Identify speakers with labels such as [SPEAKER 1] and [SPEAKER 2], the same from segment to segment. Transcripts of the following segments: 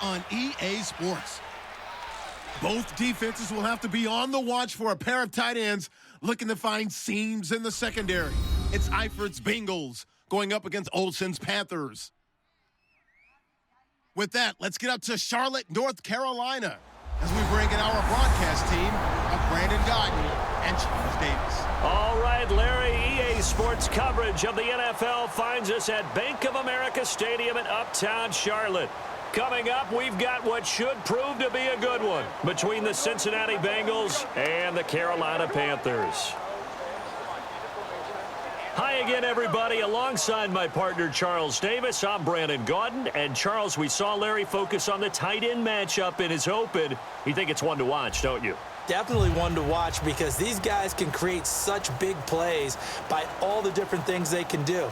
[SPEAKER 1] on EA Sports. Both defenses will have to be on the watch for a pair of tight ends looking to find seams in the secondary. It's Eifert's Bengals going up against Olsen's Panthers. With that, let's get up to Charlotte, North Carolina, as we bring in our broadcast team of Brandon Godden and Charles Davis.
[SPEAKER 2] All right, Larry, EA Sports coverage of the NFL finds us at Bank of America Stadium in Uptown Charlotte. Coming up, we've got what should prove to be a good one between the Cincinnati Bengals and the Carolina Panthers. Hi again, everybody. Alongside my partner, Charles Davis, I'm Brandon Gaudin. And, Charles, we saw Larry focus on the tight end matchup in his open. You think it's one to watch, don't you?
[SPEAKER 3] Definitely one to watch because these guys can create such big plays by all the different things they can do.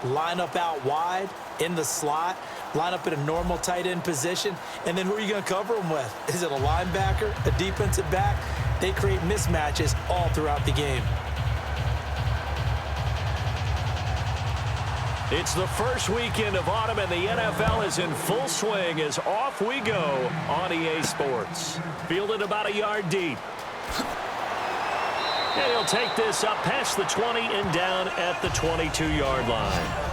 [SPEAKER 3] Line up out wide, in the slot, line up in a normal tight end position, and then who are you going to cover them with? Is it a linebacker, a defensive back? They create mismatches all throughout the game.
[SPEAKER 2] It's the first weekend of autumn, and the NFL is in full swing as off we go on EA Sports. Fielded about a yard deep. And he'll take this up past the 20 and down at the 22-yard line.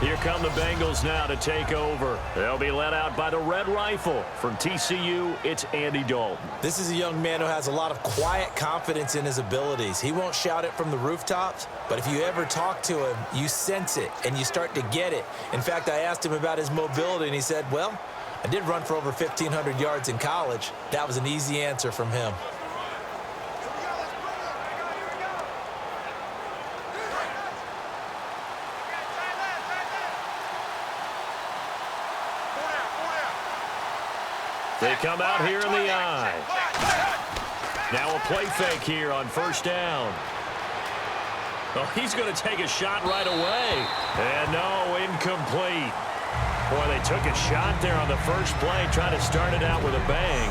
[SPEAKER 2] Here come the Bengals now to take over. They'll be led out by the Red Rifle. From TCU, it's Andy Dalton.
[SPEAKER 3] This is a young man who has a lot of quiet confidence in his abilities. He won't shout it from the rooftops, but if you ever talk to him, you sense it, and you start to get it. In fact, I asked him about his mobility, and he said, well, I did run for over 1,500 yards in college. That was an easy answer from him.
[SPEAKER 2] They come out here in the eye. Now a play fake here on first down. Oh, he's going to take a shot right away. And no, incomplete. Boy, they took a shot there on the first play, trying to start it out with a bang.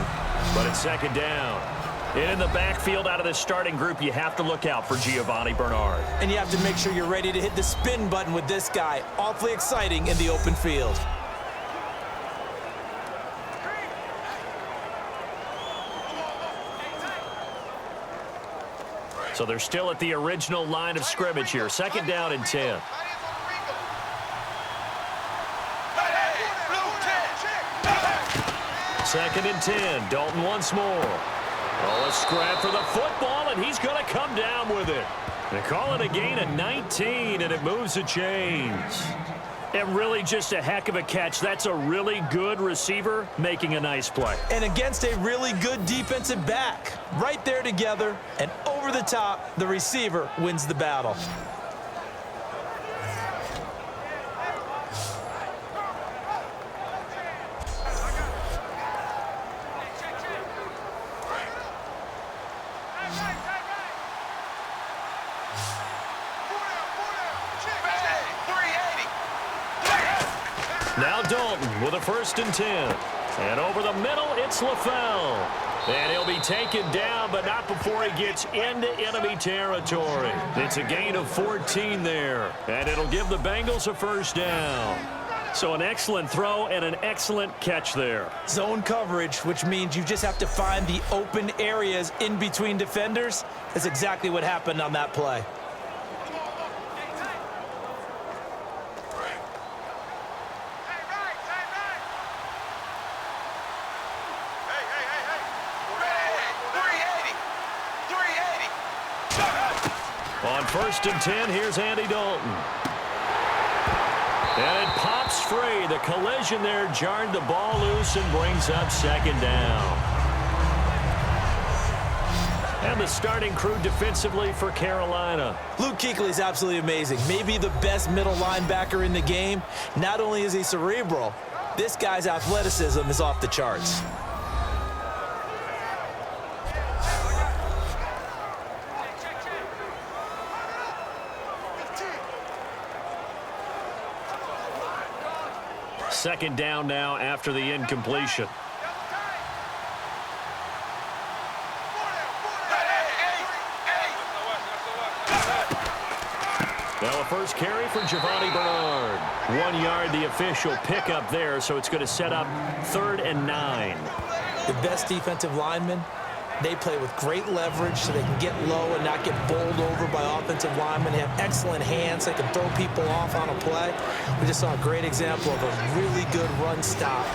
[SPEAKER 2] But it's second down. In the backfield out of the starting group, you have to look out for Giovanni Bernard.
[SPEAKER 3] And you have to make sure you're ready to hit the spin button with this guy. Awfully exciting in the open field.
[SPEAKER 2] So they're still at the original line of scrimmage here. Second down and 10. Second and 10. Dalton once more. Oh, a scrap for the football, and he's going to come down with it. They call it a gain of 19, and it moves the chains. And really just a heck of a catch. That's a really good receiver making a nice play.
[SPEAKER 3] And against a really good defensive back. Right there together, and over the top, the receiver wins the battle.
[SPEAKER 2] Now Dalton with a first and 10. And over the middle, it's LaFell. And he'll be taken down, but not before he gets into enemy territory. It's a gain of 14 there. And it'll give the Bengals a first down. So an excellent throw and an excellent catch there.
[SPEAKER 3] Zone coverage, which means you just have to find the open areas in between defenders. That's exactly what happened on that play.
[SPEAKER 2] On first and 10, here's Andy Dalton. And it pops free. The collision there jarred the ball loose and brings up second down. And the starting crew defensively for Carolina.
[SPEAKER 3] Luke Kuechly is absolutely amazing. Maybe the best middle linebacker in the game. Not only is he cerebral, this guy's athleticism is off the charts.
[SPEAKER 2] Second down now after the incompletion. Now a first carry for Giovanni Bernard. 1 yard, the official pickup there, so it's going to set up 3rd and 9.
[SPEAKER 3] The best defensive linemen, they play with great leverage so they can get low and not get bowled over by offensive linemen. They have excellent hands. They can throw people off on a play. We just saw a great example of a really good run stop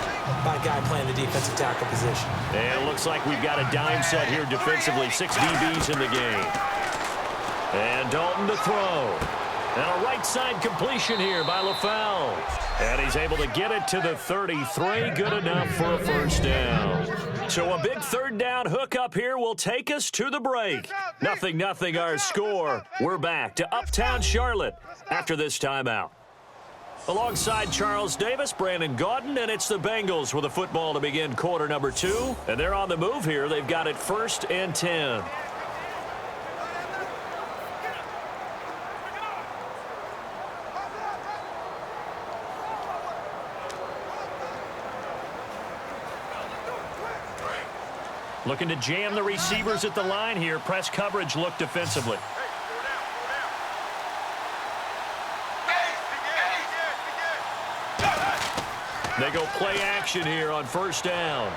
[SPEAKER 3] by a guy playing the defensive tackle position.
[SPEAKER 2] And it looks like we've got a dime set here defensively. 6 DBs in the game. And Dalton to throw. And a right side completion here by LaFell. And he's able to get it to the 33. Good enough for a first down. So a big 3rd down hookup here will take us to the break. 0-0 our score. We're back to Uptown Charlotte after this timeout. Alongside Charles Davis, Brandon Gaudin, and it's the Bengals with a football to begin quarter number 2. And they're on the move here. They've got it 1st and 10. Looking to jam the receivers at the line here. Press coverage look defensively. They go play action here on 1st down.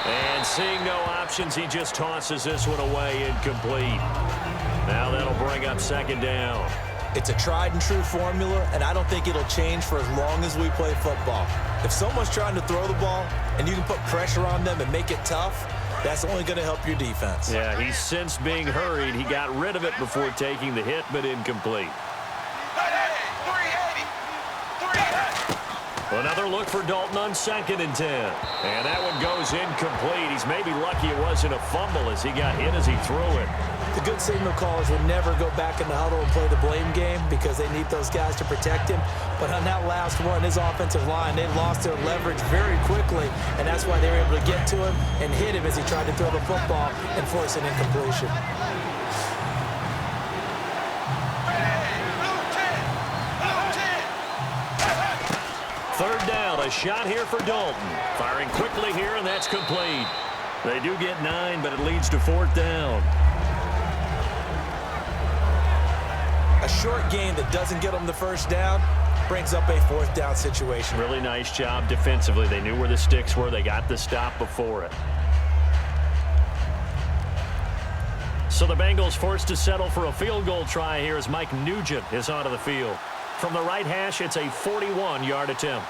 [SPEAKER 2] And seeing no options, he just tosses this one away incomplete. Now that'll bring up 2nd down.
[SPEAKER 3] It's a tried and true formula, and I don't think it'll change for as long as we play football. If someone's trying to throw the ball and you can put pressure on them and make it tough, that's only going to help your defense.
[SPEAKER 2] Yeah, he's since being hurried. He got rid of it before taking the hit, but incomplete. Another look for Dalton on 2nd and 10. And that one goes incomplete. He's maybe lucky it wasn't a fumble as he got hit as he threw it.
[SPEAKER 3] The good signal callers would never go back in the huddle and play the blame game because they need those guys to protect him. But on that last one, his offensive line, they lost their leverage very quickly, and that's why they were able to get to him and hit him as he tried to throw the football and force an incompletion.
[SPEAKER 2] Third down, a shot here for Dalton. Firing quickly here, and that's complete. They do get 9, but it leads to 4th down.
[SPEAKER 3] A short game that doesn't get them the first down brings up a 4th down situation.
[SPEAKER 2] Really nice job defensively. They knew where the sticks were. They got the stop before it. So the Bengals forced to settle for a field goal try here as Mike Nugent is onto the field. From the right hash, it's a 41-yard attempt.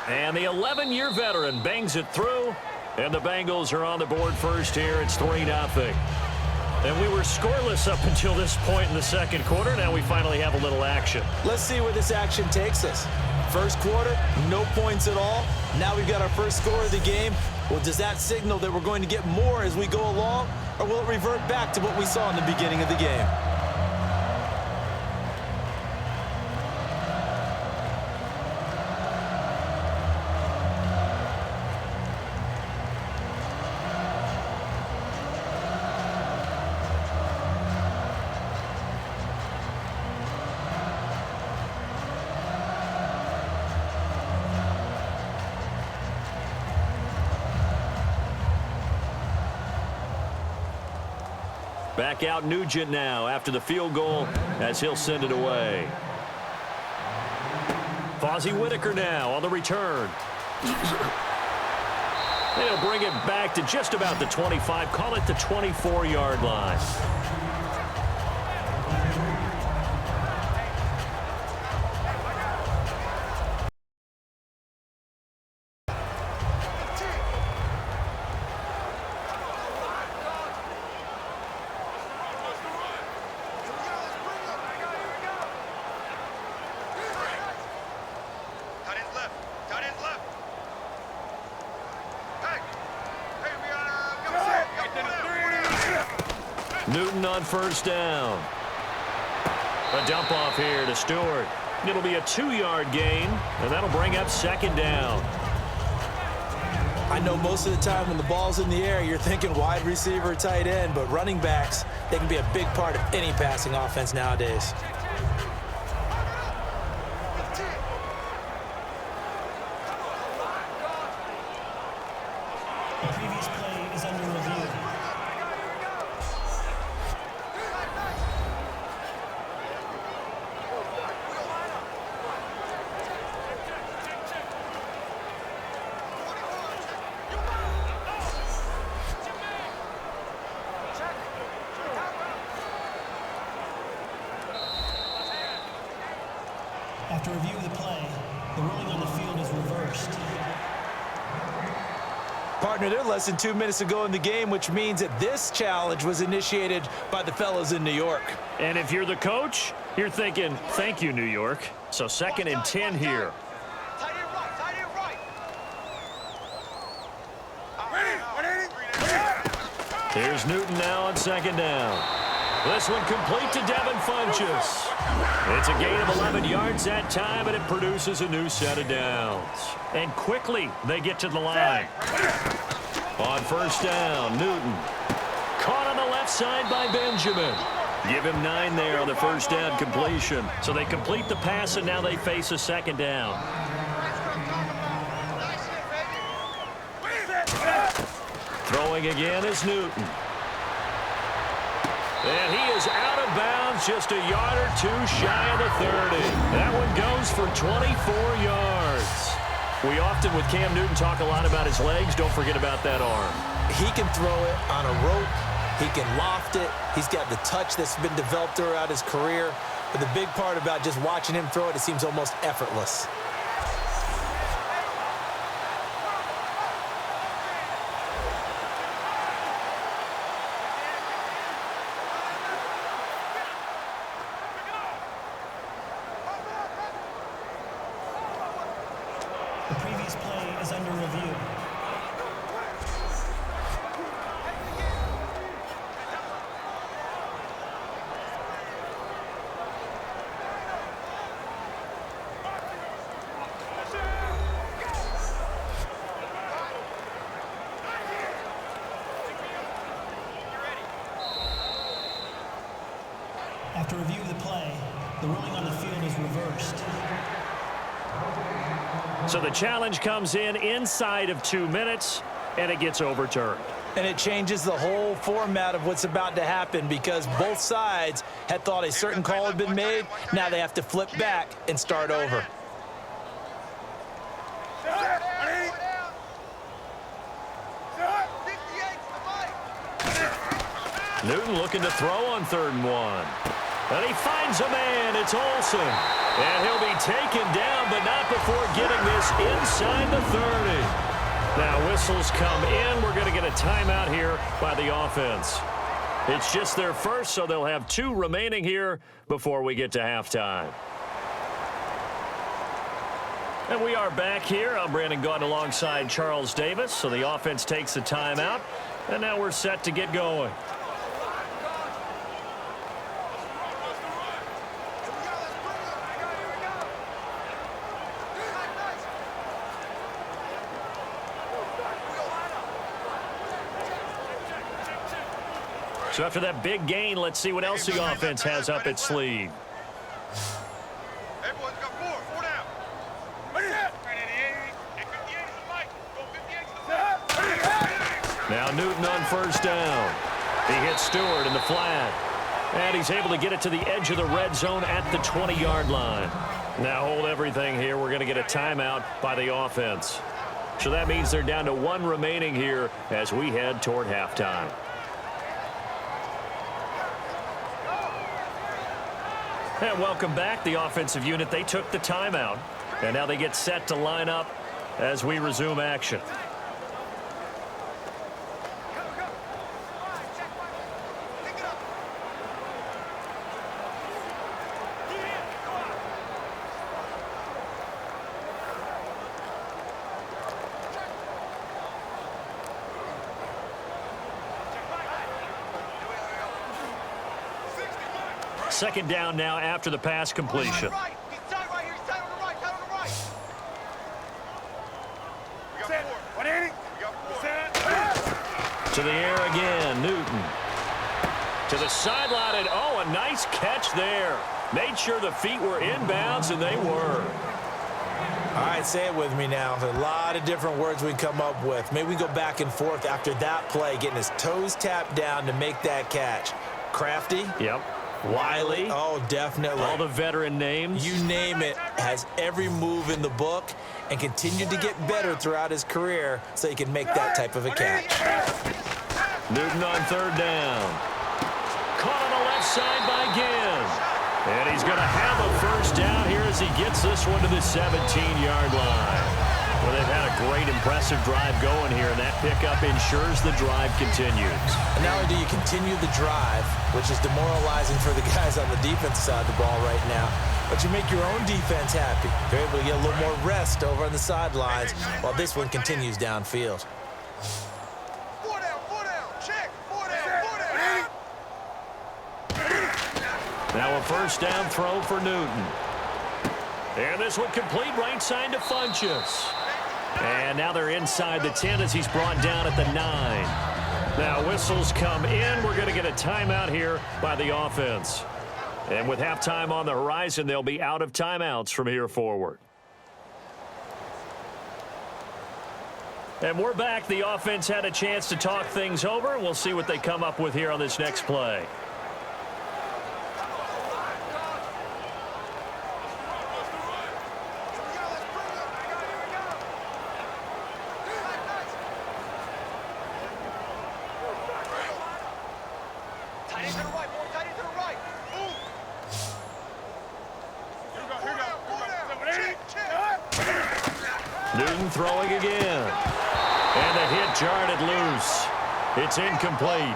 [SPEAKER 2] And the 11-year veteran bangs it through, and the Bengals are on the board first here. It's 3-0. And we were scoreless up until this point in the second quarter. Now we finally have a little action.
[SPEAKER 3] Let's see where this action takes us. First quarter, no points at all. Now we've got our first score of the game. Well, does that signal that we're going to get more as we go along, or will it revert back to what we saw in the beginning of the game?
[SPEAKER 2] Back out Nugent now after the field goal as he'll send it away. Fozzie Whitaker now on the return. They'll bring it back to just about the 25. Call it the 24-yard line. Newton on first down. A dump off here to Stewart. It'll be a 2-yard gain, and that'll bring up 2nd down.
[SPEAKER 3] I know most of the time when the ball's in the air, you're thinking wide receiver, tight end, but running backs, they can be a big part of any passing offense nowadays.
[SPEAKER 4] After review of the play, the ruling on the field is reversed.
[SPEAKER 3] Partner, they're less than 2 minutes to go in the game, which means that this challenge was initiated by the fellas in New York.
[SPEAKER 2] And if you're the coach, you're thinking, thank you, New York. So 2nd and 10 here. Here's Newton now on 2nd down. This one complete to Devin Funchess. It's a gain of 11 yards that time, and it produces a new set of downs. And quickly, they get to the line. On 1st down, Newton. Caught on the left side by Benjamin. Give him 9 there on the 1st down completion. So they complete the pass, and now they face a 2nd down. Throwing again is Newton. And he is out of bounds, just a yard or two shy of the 30. That one goes for 24 yards. We often, with Cam Newton, talk a lot about his legs. Don't forget about that arm.
[SPEAKER 3] He can throw it on a rope. He can loft it. He's got the touch that's been developed throughout his career. But the big part about just watching him throw it, it seems almost effortless.
[SPEAKER 4] The previous play is under review. After review of the play, the ruling on the field is reversed.
[SPEAKER 2] So the challenge comes in inside of 2 minutes, and it gets overturned.
[SPEAKER 3] And it changes the whole format of what's about to happen because both sides had thought a certain call had been made. Now they have to flip back and start over.
[SPEAKER 2] Newton looking to throw on 3rd and 1. And he finds a man. It's Olsen. And he'll be taken down, but not before getting this inside the 30. Now whistles come in. We're going to get a timeout here by the offense. It's just their first, so they'll have 2 remaining here before we get to halftime. And we are back here. I'm Brandon Gaudin alongside Charles Davis. So the offense takes the timeout, and now we're set to get going. So after that big gain, let's see what else the offense has up its sleeve.
[SPEAKER 5] Everyone's got 4 down.
[SPEAKER 2] Now Newton on 1st down. He hits Stewart in the flat. And he's able to get it to the edge of the red zone at the 20-yard line. Now hold everything here. We're going to get a timeout by the offense. So that means they're down to 1 remaining here as we head toward halftime. And welcome back. The offensive unit, they took the timeout. And now they get set to line up as we resume action. Second down now after the pass completion. To the air again, Newton. To the sideline, and oh, a nice catch there. Made sure the feet were inbounds, and they were.
[SPEAKER 3] All right, say it with me now. There's a lot of different words we come up with. Maybe we go back and forth after that play, getting his toes tapped down to make that catch. Crafty.
[SPEAKER 2] Yep.
[SPEAKER 3] Wiley. Oh, definitely.
[SPEAKER 2] All the veteran names.
[SPEAKER 3] You name it. Has every move in the book and continued to get better throughout his career so he can make that type of a catch.
[SPEAKER 2] Newton on 3rd down. Caught on the left side by Ginn. And he's going to have a first down here as he gets this one to the 17-yard line. Well, they've had a great, impressive drive going here, and that pickup ensures the drive continues.
[SPEAKER 3] And not only do you continue the drive, which is demoralizing for the guys on the defensive side of the ball right now, but you make your own defense happy. They're able to get a little more rest over on the sidelines while this one continues downfield.
[SPEAKER 2] Now a first down throw for Newton. And this one complete right side to Funchess. And now they're inside the 10 as he's brought down at the 9. Now whistles come in. We're going to get a timeout here by the offense. And with halftime on the horizon, they'll be out of timeouts from here forward. And we're back. The offense had a chance to talk things over. We'll see what they come up with here on this next play. Newton throwing again. And the hit jarred it loose. It's incomplete.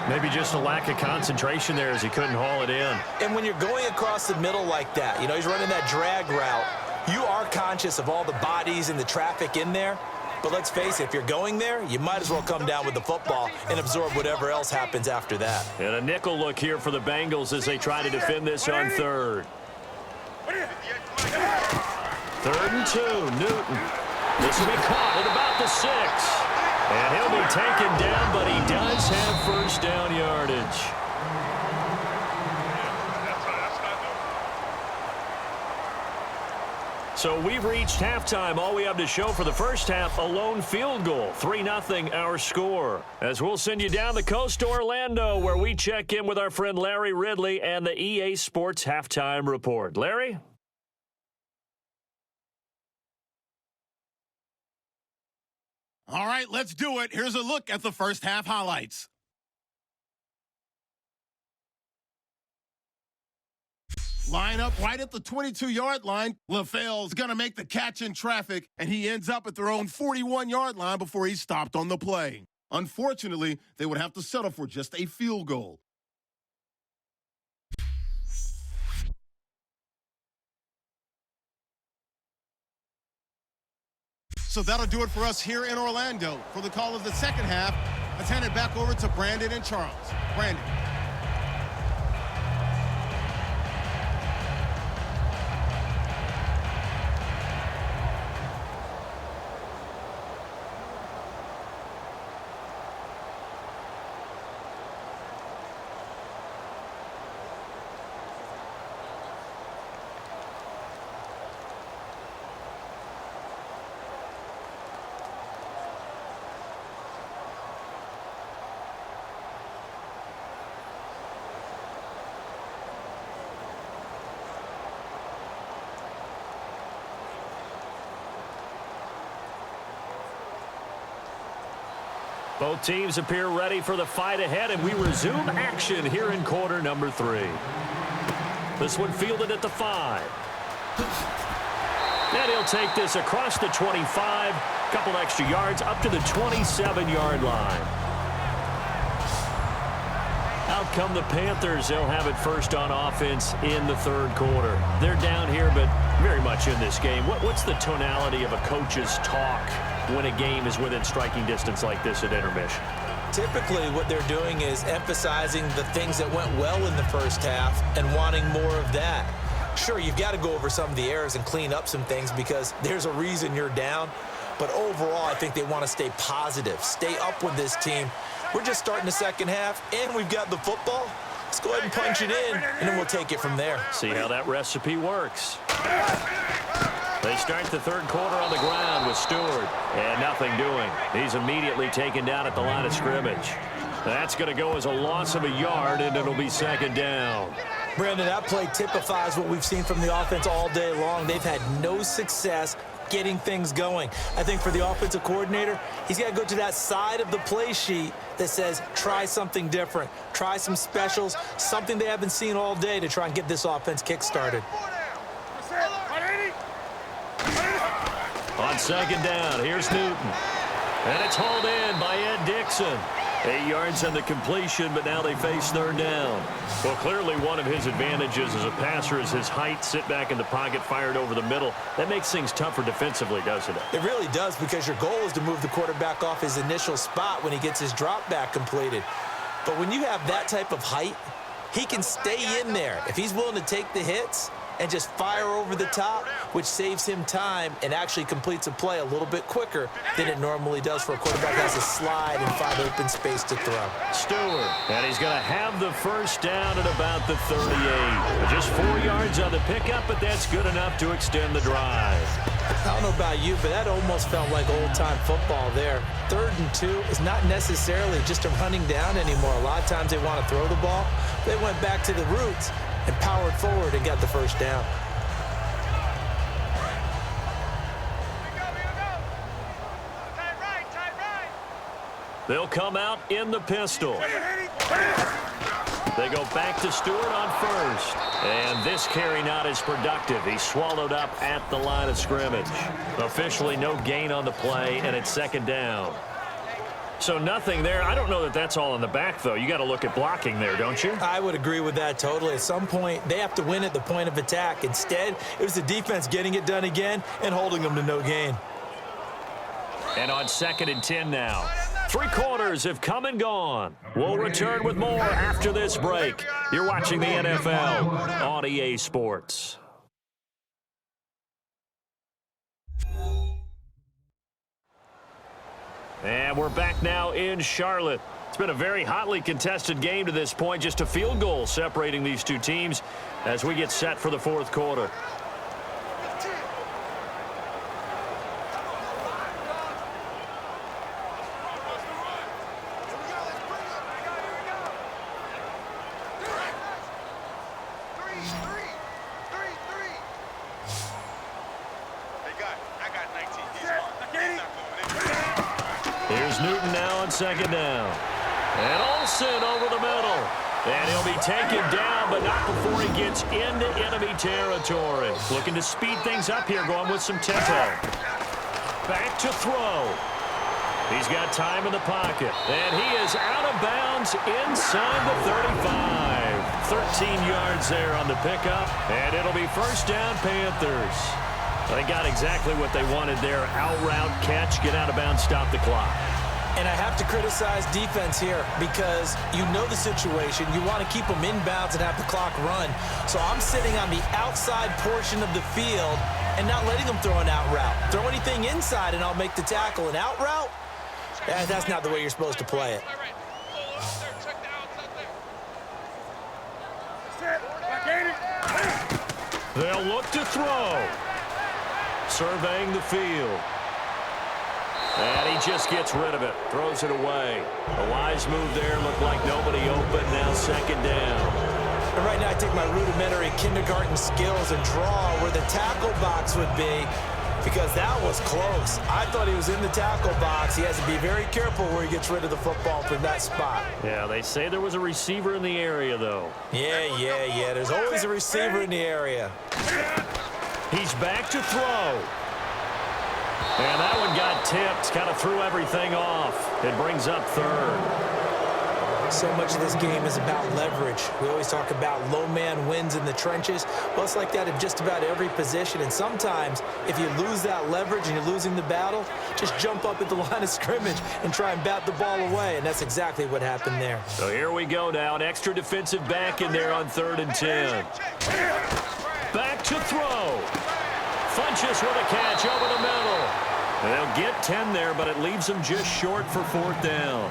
[SPEAKER 2] Maybe just a lack of concentration there as he couldn't haul it in.
[SPEAKER 3] And when you're going across the middle like that, you know, he's running that drag route, you are conscious of all the bodies and the traffic in there. But let's face it, if you're going there, you might as well come down with the football and absorb whatever else happens after that.
[SPEAKER 2] And a nickel look here for the Bengals as they try to defend this on third. 3rd and 2, Newton. This will be caught at about the 6. And he'll be taken down, but he does have first down yardage. So we've reached halftime. All we have to show for the first half, a lone field goal. 3-0 our score. As we'll send you down the coast to Orlando, where we check in with our friend Larry Ridley and the EA Sports Halftime Report. Larry?
[SPEAKER 1] All right, let's do it. Here's a look at the first half highlights. Line up right at the 22-yard line. LaFell's going to make the catch in traffic, and he ends up at their own 41-yard line before he's stopped on the play. Unfortunately, they would have to settle for just a field goal. So that'll do it for us here in Orlando. For the call of the second half, let's hand it back over to Brandon and Charles. Brandon.
[SPEAKER 2] Both teams appear ready for the fight ahead, and we resume action here in quarter number 3. This one fielded at the 5. And he'll take this across the 25, couple extra yards up to the 27-yard line. Out come the Panthers. They'll have it first on offense in the third quarter. They're down here, but very much in this game. What's the tonality of a coach's talk when a game is within striking distance like this at intermission?
[SPEAKER 3] Typically, what they're doing is emphasizing the things that went well in the first half and wanting more of that. Sure, you've got to go over some of the errors and clean up some things because there's a reason you're down. But overall, I think they want to stay positive, stay up with this team. We're just starting the second half, and we've got the football. Let's go ahead and punch it in, and then we'll take it from there.
[SPEAKER 2] See how that recipe works. They start the third quarter on the ground with Stewart, and nothing doing. He's immediately taken down at the line of scrimmage. That's going to go as a loss of a yard, and it'll be second down.
[SPEAKER 3] Brandon, that play typifies what we've seen from the offense all day long. They've had no success getting things going. I think for the offensive coordinator, he's got to go to that side of the play sheet that says try something different, try some specials, something they haven't seen all day to try and get this offense kick-started.
[SPEAKER 2] On second down, here's Newton. And it's hauled in by Ed Dixon. 8 yards on the completion, but now they face third down. Well, clearly one of his advantages as a passer is his height, sit back in the pocket, fired over the middle. That makes things tougher defensively, doesn't it?
[SPEAKER 3] It really does, because your goal is to move the quarterback off his initial spot when he gets his drop back completed. But when you have that type of height, he can stay in there. If he's willing to take the hits and just fire over the top, which saves him time and actually completes a play a little bit quicker than it normally does for a quarterback that has to slide and find open space to throw.
[SPEAKER 2] Stewart, and he's going to have the first down at about the 38. Just 4 yards on the pickup, but that's good enough to extend the drive.
[SPEAKER 3] I don't know about you, but that almost felt like old-time football there. 3rd and 2 is not necessarily just a running down anymore. A lot of times they want to throw the ball. They went back to the roots and powered forward and got the first down.
[SPEAKER 2] They'll come out in the pistol. They go back to Stewart on first. And this carry not as productive. He's swallowed up at the line of scrimmage. Officially no gain on the play, and it's second down. So nothing there. I don't know that that's all in the back, though. You got to look at blocking there, don't you?
[SPEAKER 3] I would agree with that totally. At some point, they have to win at the point of attack. Instead, it was the defense getting it done again and holding them to no gain.
[SPEAKER 2] And on 2nd and 10 now. 3 quarters have come and gone. We'll return with more after this break. You're watching the NFL on EA Sports. And we're back now in Charlotte. It's been a very hotly contested game to this point. Just a field goal separating these two teams as we get set for the 4th quarter. Here's Newton now on second down. And Olsen over the middle. And he'll be taken down, but not before he gets into enemy territory. Looking to speed things up here, going with some tempo. Back to throw. He's got time in the pocket. And he is out of bounds inside the 35. 13 yards there on the pickup. And it'll be first down, Panthers. They got exactly what they wanted there. Out route, catch, get out of bounds, stop the clock.
[SPEAKER 3] And I have to criticize defense here because you know the situation. You want to keep them inbounds and have the clock run. So I'm sitting on the outside portion of the field and not letting them throw an out route. Throw anything inside and I'll make the tackle. An out route? That's not the way you're supposed to play it.
[SPEAKER 2] They'll look to throw. Surveying the field. And he just gets rid of it. Throws it away. A wise move there. Looked like nobody open. Now second down.
[SPEAKER 3] And right now I take my rudimentary kindergarten skills and draw where the tackle box would be because that was close. I thought he was in the tackle box. He has to be very careful where he gets rid of the football from that spot.
[SPEAKER 2] Yeah, they say there was a receiver in the area, though.
[SPEAKER 3] Yeah. There's always a receiver in the area.
[SPEAKER 2] He's back to throw. And that one got tipped. Kind of threw everything off. It brings up third.
[SPEAKER 3] So much of this game is about leverage. We always talk about low man wins in the trenches. Well, it's like that in just about every position. And sometimes, if you lose that leverage and you're losing the battle, just jump up at the line of scrimmage and try and bat the ball away. And that's exactly what happened there.
[SPEAKER 2] So here we go now. An extra defensive back in there on 3rd and 10. Back to throw. Funches with a catch over the middle. And they'll get 10 there, but it leaves them just short for 4th down.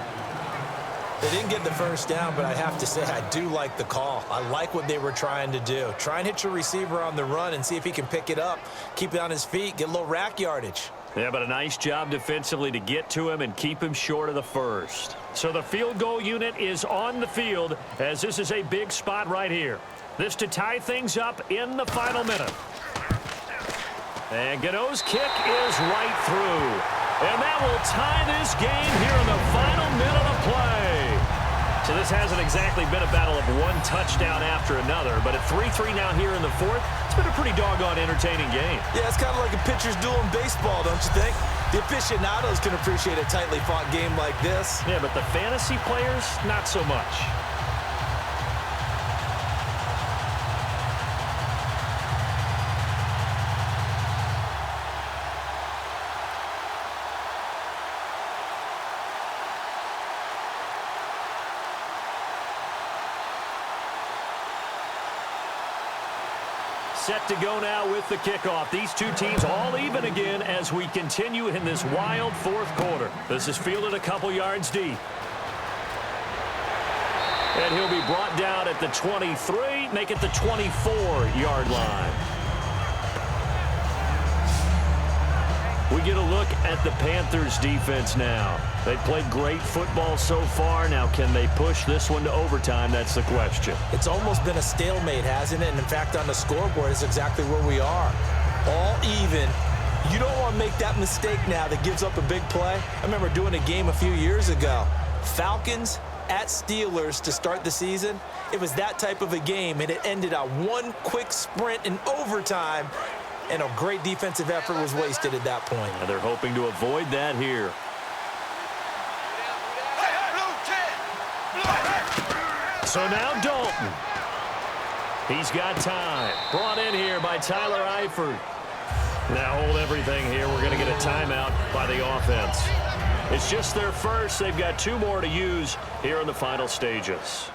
[SPEAKER 3] They didn't get the first down, but I have to say I do like the call. I like what they were trying to do. Try and hit your receiver on the run and see if he can pick it up, keep it on his feet, get a little rack yardage.
[SPEAKER 2] Yeah, but a nice job defensively to get to him and keep him short of the first. So the field goal unit is on the field as this is a big spot right here. This to tie things up in the final minute. And Gano's kick is right through. And that will tie this game here in the final minute of play. So this hasn't exactly been a battle of one touchdown after another, but at 3-3 now here in the fourth, it's been a pretty doggone entertaining game.
[SPEAKER 3] Yeah, it's kind of like a pitcher's duel in baseball, don't you think? The aficionados can appreciate a tightly fought game like this.
[SPEAKER 2] Yeah, but the fantasy players, not so much. Set to go now with the kickoff. These two teams all even again as we continue in this wild fourth quarter. This is fielded a couple yards deep. And he'll be brought down at the 23, make it the 24-yard line. We get a look at the Panthers defense now. They've played great football so far. Now, can they push this one to overtime? That's the question.
[SPEAKER 3] It's almost been a stalemate, hasn't it? And in fact, on the scoreboard, it's exactly where we are. All even. You don't want to make that mistake now that gives up a big play. I remember doing a game a few years ago. Falcons at Steelers to start the season. It was that type of a game, and it ended on one quick sprint in overtime. And a great defensive effort was wasted at that point.
[SPEAKER 2] And they're hoping to avoid that here. So now Dalton. He's got time. Brought in here by Tyler Eifert. Now hold everything here. We're going to get a timeout by the offense. It's just their first. They've got two more to use here in the final stages.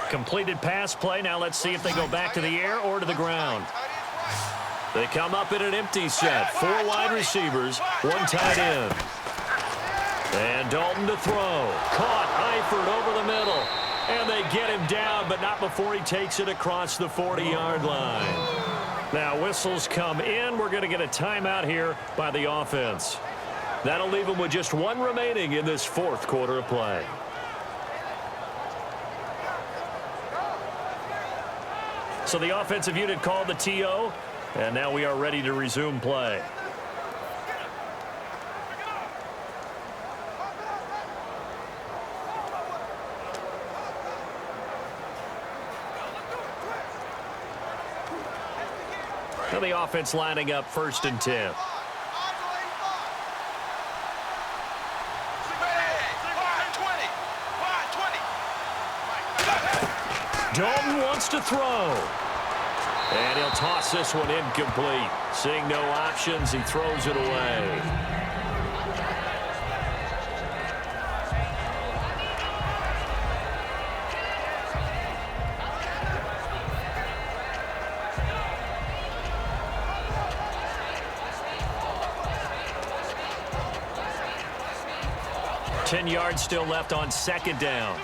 [SPEAKER 2] Completed pass play. Now let's see if they go back to the air or to the ground. They come up in an empty set. Four wide receivers, one tight end. And Dalton to throw. Caught Eifert over the middle. And they get him down, but not before he takes it across the 40-yard line. Now whistles come in. We're going to get a timeout here by the offense. That'll leave them with just one remaining in this fourth quarter of play. So the offensive unit called the TO, and now we are ready to resume play. Now the offense lining up 1st and 10. Dalton wants to throw. And he'll toss this one incomplete. Seeing no options, he throws it away. Ten yards still left on 2nd down.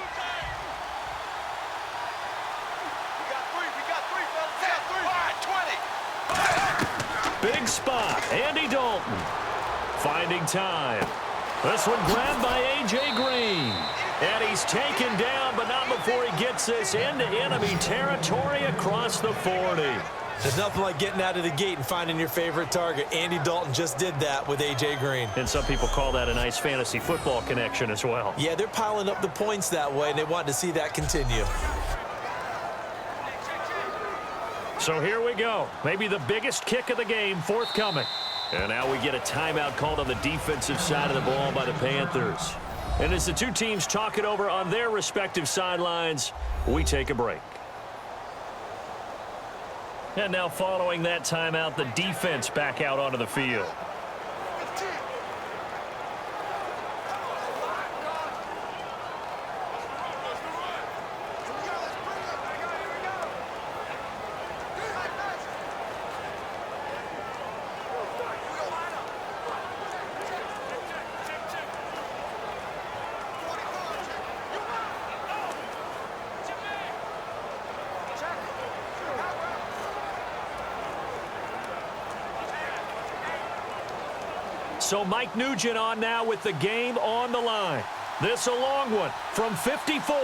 [SPEAKER 2] Big spot. Andy Dalton finding time. This one grabbed by A.J. Green. And he's taken down, but not before he gets this into enemy territory across the 40.
[SPEAKER 3] There's nothing like getting out of the gate and finding your favorite target. Andy Dalton just did that with A.J. Green.
[SPEAKER 2] And some people call that a nice fantasy football connection as well.
[SPEAKER 3] Yeah, they're piling up the points that way, and they want to see that continue.
[SPEAKER 2] So here we go. Maybe the biggest kick of the game forthcoming. And now we get a timeout called on the defensive side of the ball by the Panthers. And as the two teams talk it over on their respective sidelines, we take a break. And now following that timeout, the defense back out onto the field. So Mike Nugent on now with the game on the line. This a long one from 54.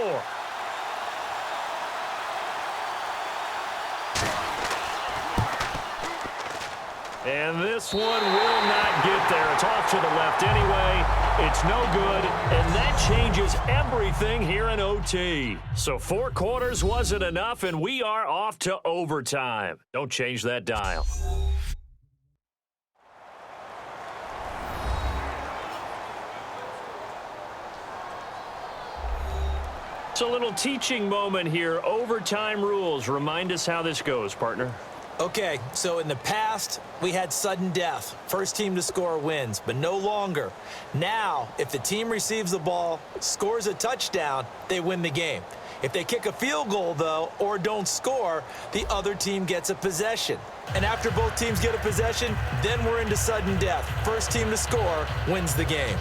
[SPEAKER 2] And this one will not get there. It's off to the left anyway. It's no good, and that changes everything here in OT. So 4 quarters wasn't enough, and we are off to overtime. Don't change that dial. It's a little teaching moment here. Overtime rules. Remind us how this goes, partner.
[SPEAKER 3] Okay, so in the past, we had sudden death. First team to score wins, but no longer. Now, if the team receives the ball, scores a touchdown, they win the game. If they kick a field goal, though, or don't score, the other team gets a possession. And after both teams get a possession, then we're into sudden death. First team to score wins the game.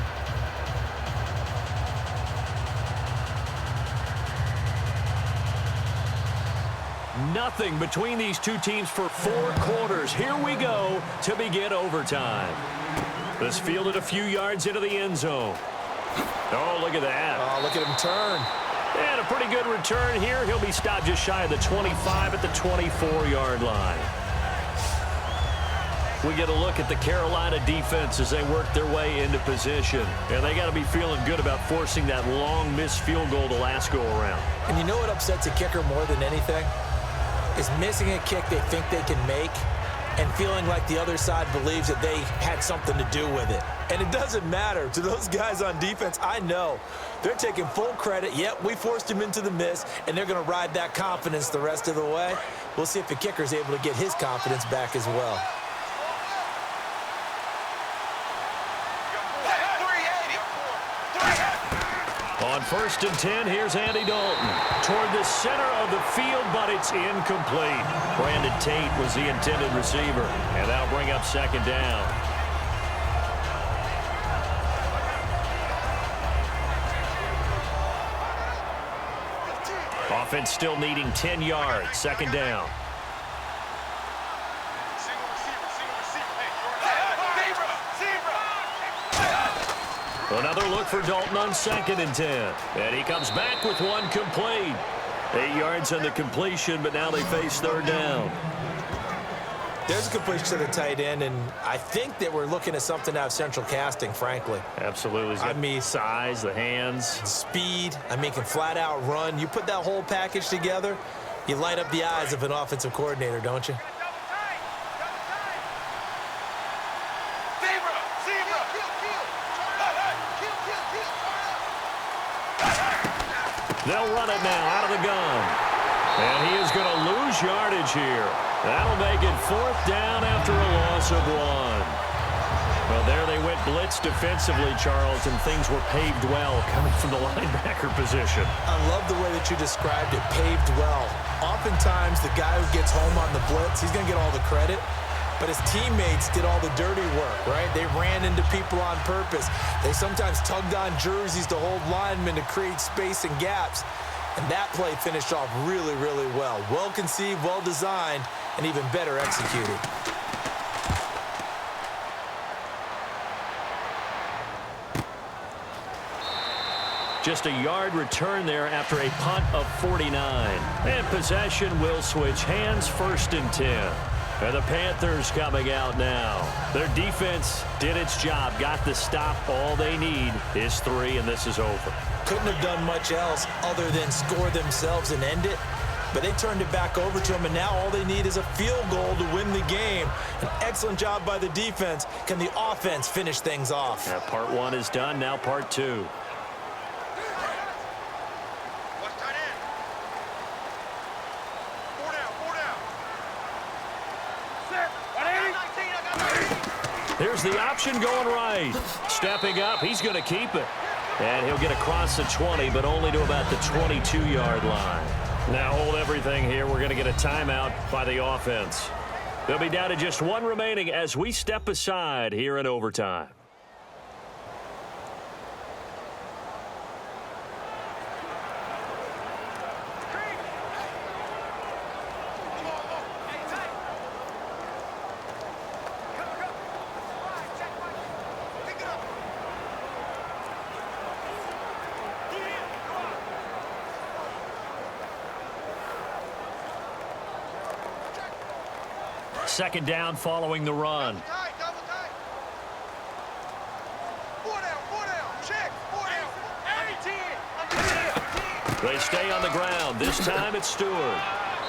[SPEAKER 2] Nothing between these two teams for 4 quarters. Here we go to begin overtime. This fielded a few yards into the end zone. Oh, look at that.
[SPEAKER 3] Oh, look at him turn.
[SPEAKER 2] And a pretty good return here. He'll be stopped just shy of the 25 at the 24-yard line. We get a look at the Carolina defense as they work their way into position. And they got to be feeling good about forcing that long missed field goal the last go around.
[SPEAKER 3] And you know what upsets a kicker more than anything? Is missing a kick they think they can make and feeling like the other side believes that they had something to do with it. And it doesn't matter. To those guys on defense, I know they're taking full credit. Yep, we forced him into the miss, and they're going to ride that confidence the rest of the way. We'll see if the kicker's able to get his confidence back as well.
[SPEAKER 2] On 1st and 10, here's Andy Dalton. Toward the center of the field, but it's incomplete. Brandon Tate was the intended receiver. And that'll bring up 2nd down. Offense still needing 10 yards. 2nd down. Another look for Dalton on 2nd and 10. And he comes back with one complete. 8 yards on the completion, but now they face 3rd down.
[SPEAKER 3] There's a completion to the tight end, and I think that we're looking at something out of central casting, frankly.
[SPEAKER 2] Absolutely. He's got size, the hands.
[SPEAKER 3] Speed. I mean, can flat out run. You put that whole package together, you light up the eyes of an offensive coordinator, don't you?
[SPEAKER 2] They'll run it now out of the gun. And he is going to lose yardage here. That'll make it 4th down after a loss of 1. Well, there they went blitz defensively, Charles, and things were paved well coming from the linebacker position.
[SPEAKER 3] I love the way that you described it, paved well. Oftentimes, the guy who gets home on the blitz, he's going to get all the credit. But his teammates did all the dirty work, right? They ran into people on purpose. They sometimes tugged on jerseys to hold linemen to create space and gaps. And that play finished off really, really well. Well conceived, well designed, and even better executed.
[SPEAKER 2] Just a yard return there after a punt of 49. And possession will switch hands. 1st and 10. And the Panthers coming out now. Their defense did its job, got the stop. All they need is 3, and this is over.
[SPEAKER 3] Couldn't have done much else other than score themselves and end it. But they turned it back over to them, and now all they need is a field goal to win the game. An excellent job by the defense. Can the offense finish things off?
[SPEAKER 2] Yeah, part 1 is done, now part 2. Here's the option going right. Stepping up, he's going to keep it. And he'll get across the 20, but only to about the 22-yard line. Now hold everything here. We're going to get a timeout by the offense. They'll be down to just 1 remaining as we step aside here in overtime. second down following the run.
[SPEAKER 5] Double tight. 4 down. Check. 4 down. 10.
[SPEAKER 2] They stay on the ground. This time it's Stewart.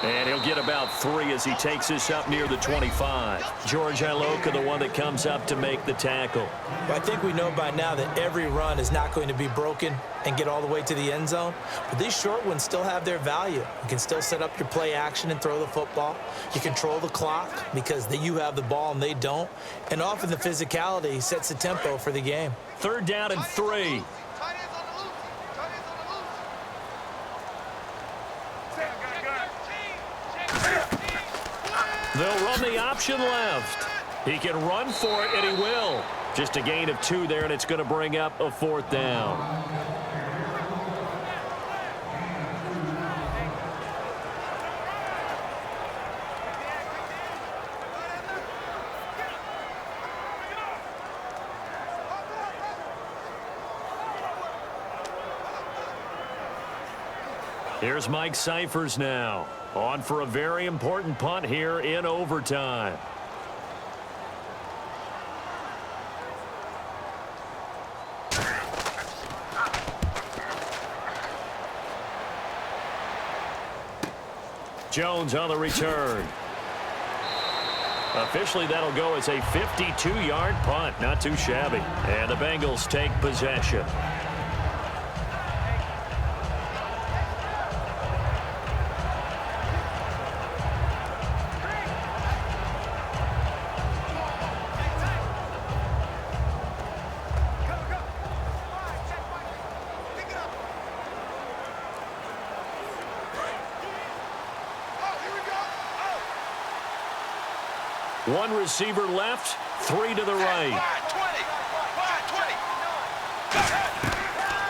[SPEAKER 2] And he'll get about 3 as he takes this up near the 25. George Iloka, the one that comes up to make the tackle.
[SPEAKER 3] Well, I think we know by now that every run is not going to be broken and get all the way to the end zone. But these short ones still have their value. You can still set up your play action and throw the football. You control the clock because you have the ball and they don't. And often the physicality sets the tempo for the game.
[SPEAKER 2] 3rd down and 3.
[SPEAKER 5] Tight ends on the loose. Tight ends on the loose.
[SPEAKER 2] They'll run the option left. He can run for it, and he will. Just a gain of 2 there, and it's going to bring up a 4th down. Here's Mike Cyphers now. On for a very important punt here in overtime. Jones on the return. Officially, that'll go as a 52-yard punt. Not too shabby. And the Bengals take possession. One receiver left, 3 to the right.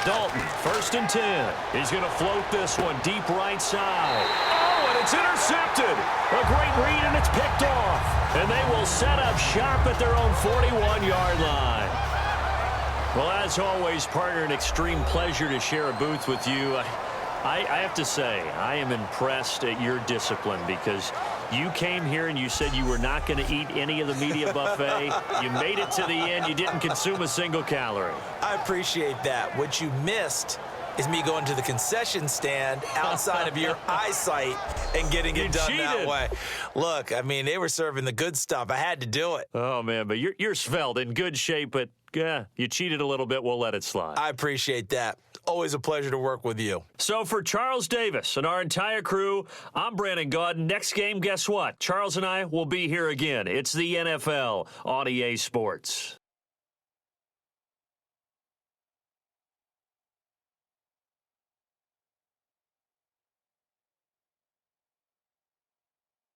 [SPEAKER 2] Dalton, 1st and 10. He's going to float this one deep right side. Oh, and it's intercepted. A great read, and it's picked off. And they will set up shop at their own 41-yard line. Well, as always, partner, an extreme pleasure to share a booth with you. I have to say, I am impressed at your discipline because you came here and you said you were not going to eat any of the media buffet. You made it to the end. You didn't consume a single calorie.
[SPEAKER 3] I appreciate that. What you missed is me going to the concession stand outside of your eyesight and getting it done that way. Look, I mean, they were serving the good stuff. I had to do it.
[SPEAKER 2] Oh, man, but you're svelte, in good shape, but yeah, you cheated a little bit. We'll let it slide.
[SPEAKER 3] I appreciate that. Always a pleasure to work with you.
[SPEAKER 2] So for Charles Davis and our entire crew, I'm Brandon Gaudin. Next game, guess what? Charles and I will be here again. It's the NFL on EA Sports.